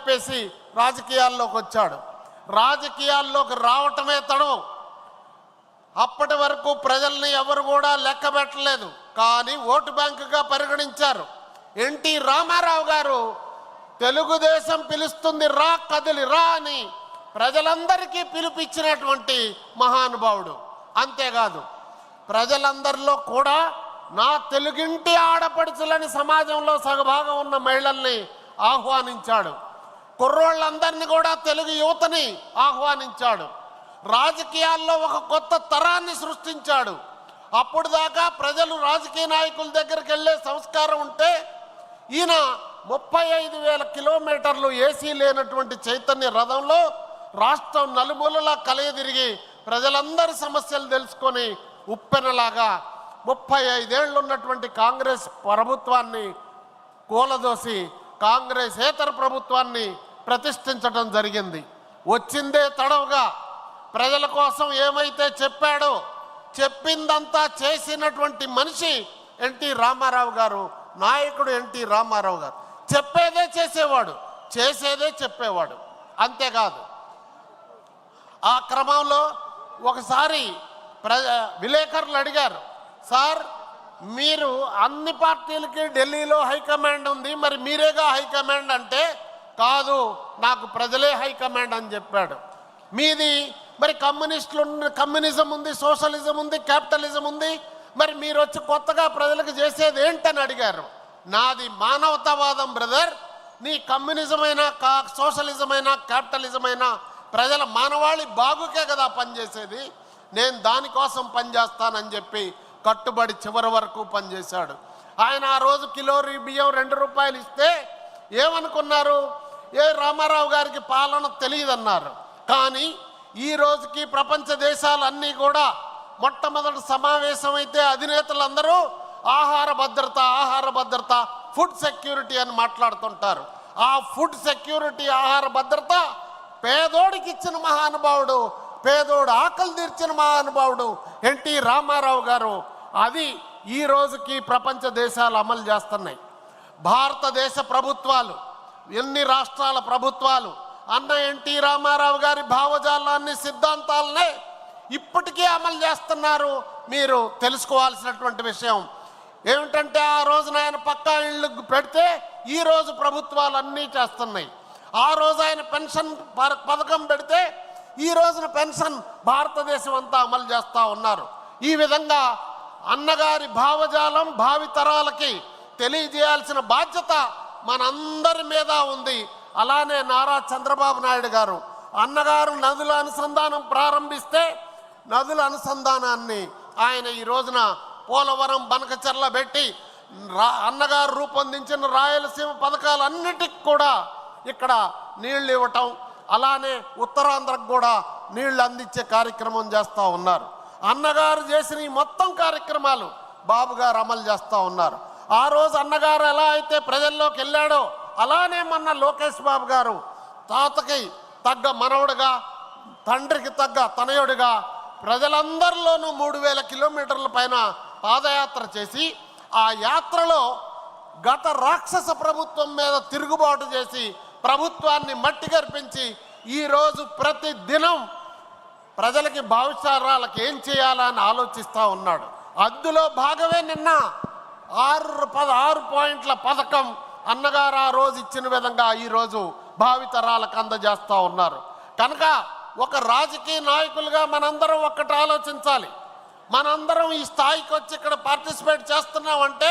చెప్పేసి రాజకీయాల్లోకి వచ్చాడు. రాజకీయాల్లోకి రావటమే తడవు. అప్పటి వరకు ప్రజల్ని ఎవరు కూడా లెక్క పెట్టలేదు, కానీ ఓటు బ్యాంకుగా పరిగణించారు. ఎన్టీ రామారావు గారు తెలుగుదేశం పిలుస్తుంది రా కదిలి రా అని ప్రజలందరికీ పిలుపిచ్చినటువంటి మహానుభావుడు. అంతేకాదు ప్రజలందరిలో కూడా నా తెలుగింటి ఆడపడుచులని సమాజంలో సగభాగం ఉన్న మహిళల్ని ఆహ్వానించాడు. కుర్రోళ్ళందరినీ కూడా తెలుగు యువతని ఆహ్వానించాడు. రాజకీయాల్లో ఒక కొత్త తరాన్ని సృష్టించాడు. అప్పుడు దాకా ప్రజలు రాజకీయ నాయకుల దగ్గరికి వెళ్ళే సంస్కారం ఉంటే ఈయన 35,000 కిలోమీటర్లు ఏసీ లేనటువంటి చైతన్య రథంలో రాష్ట్రం నలుమూలలా కలయదిరిగి ప్రజలందరి సమస్యలు తెలుసుకొని ఉప్పెనలాగా 35 ఏళ్ళు ఉన్నటువంటి కాంగ్రెస్ ప్రభుత్వాన్ని కూలదోసి కాంగ్రెసేతర ప్రభుత్వాన్ని ప్రతిష్ఠించడం జరిగింది. వచ్చిందే తడవుగా ప్రజల కోసం ఏమైతే చెప్పాడో చెప్పిందంతా చేసినటువంటి మనిషి ఎన్టీ రామారావు గారు, నాయకుడు ఎన్టీ రామారావు గారు. చెప్పేదే చేసేవాడు, చేసేదే చెప్పేవాడు. అంతేకాదు ఆ క్రమంలో ఒకసారి విలేకరులు అడిగారు, సార్ మీరు అన్ని పార్టీలకి ఢిల్లీలో హైకమాండ్ ఉంది, మరి మీరేగా హైకమాండ్ అంటే, కాదు నాకు ప్రజలే హైకమాండ్ అని చెప్పాడు. మీది మరి కమ్యూనిజం ఉంది, సోషలిజం ఉంది, క్యాపిటలిజం ఉంది, మరి మీరు వచ్చి కొత్తగా ప్రజలకు చేసేది ఏంటని అడిగారు. నాది మానవతావాదం బ్రదర్, నీ కమ్యూనిజమైనా సోషలిజమైనా క్యాపిటలిజమైనా ప్రజల మానవాళి బాగుకే కదా పనిచేసేది, నేను దానికోసం పనిచేస్తానని చెప్పి కట్టుబడి చివరి వరకు పనిచేశాడు. ఆయన ఆ రోజు కిలో బియ్యం 2 రూపాయలు ఇస్తే ఏమనుకున్నారు, ఏ రామారావు గారికి పాలన తెలియదన్నారు. కానీ ఈ రోజుకి ప్రపంచ దేశాలన్నీ కూడా మొట్టమొదటి సమావేశం అయితే అధినేతలందరూ ఆహార భద్రత ఫుడ్ సెక్యూరిటీ అని మాట్లాడుతుంటారు. ఆ ఫుడ్ సెక్యూరిటీ ఆహార భద్రత పేదోడికి ఇచ్చిన మహానుభావుడు, పేదోడు ఆకలి తీర్చిన మహానుభావుడు ఎన్టీ రామారావు గారు. అది ఈ రోజుకి ప్రపంచ దేశాలు అమలు చేస్తున్నాయి. భారతదేశ ప్రభుత్వాలు, ఎన్ని రాష్ట్రాల ప్రభుత్వాలు అన్న ఎన్టీ రామారావు గారి భావజాలాన్ని, సిద్ధాంతాలనే ఇప్పటికీ అమలు చేస్తున్నారు. మీరు తెలుసుకోవాల్సినటువంటి విషయం ఏమిటంటే, ఆ రోజున ఆయన పక్కా ఇళ్ళు పెడితే ఈ రోజు ప్రభుత్వాలు అన్నీ చేస్తున్నాయి. ఆ రోజు ఆయన పెన్షన్ పథకం పెడితే ఈ రోజున పెన్షన్ భారతదేశం అంతా అమలు చేస్తూ ఉన్నారు. ఈ విధంగా అన్నగారి భావజాలం భావితరాలకి తెలియజేయాల్సిన బాధ్యత మనందరి మీద ఉంది. అలానే నారా చంద్రబాబు నాయుడు గారు అన్నగారు నదుల అనుసంధానం ప్రారంభిస్తే నదుల అనుసంధానాన్ని ఆయన ఈ రోజున పోలవరం బనకచెర్ల పెట్టి అన్నగారు రూపొందించిన రాయలసీమ పథకాలన్నిటికి కూడా ఇక్కడ నీళ్లు ఇవ్వటం, అలానే ఉత్తరాంధ్రకు కూడా నీళ్లు అందించే కార్యక్రమం చేస్తూ ఉన్నారు. అన్నగారు చేసిన ఈ మొత్తం కార్యక్రమాలు బాబు గారు అమలు చేస్తూ ఉన్నారు. ఆ రోజు అన్నగారు ఎలా అయితే ప్రజల్లోకి వెళ్ళాడో అలానే మొన్న లోకేష్ బాబు గారు తాతకి తగ్గ మనవడుగా, తండ్రికి తగ్గ తనయుడిగా ప్రజలందరిలోనూ 3,000 కిలోమీటర్ల పైన పాదయాత్ర చేసి ఆ యాత్రలో గత రాక్షస ప్రభుత్వం మీద తిరుగుబాటు చేసి ప్రభుత్వాన్ని మట్టి గర్పించి ఈరోజు ప్రతి దినం ప్రజలకి భవిష్యత్తుకి ఏం చేయాలని ఆలోచిస్తూ ఉన్నాడు. అందులో భాగమే నిన్న 6 పాయింట్ల పథకం అన్నగారు ఆ రోజు ఇచ్చిన విధంగా ఈరోజు భావితరాలకు అందజేస్తూ ఉన్నారు. కనుక ఒక రాజకీయ నాయకులుగా మనందరం ఒక్కటి ఆలోచించాలి. మనందరం ఈ స్థాయికి వచ్చి ఇక్కడ పార్టిసిపేట్ చేస్తున్నామంటే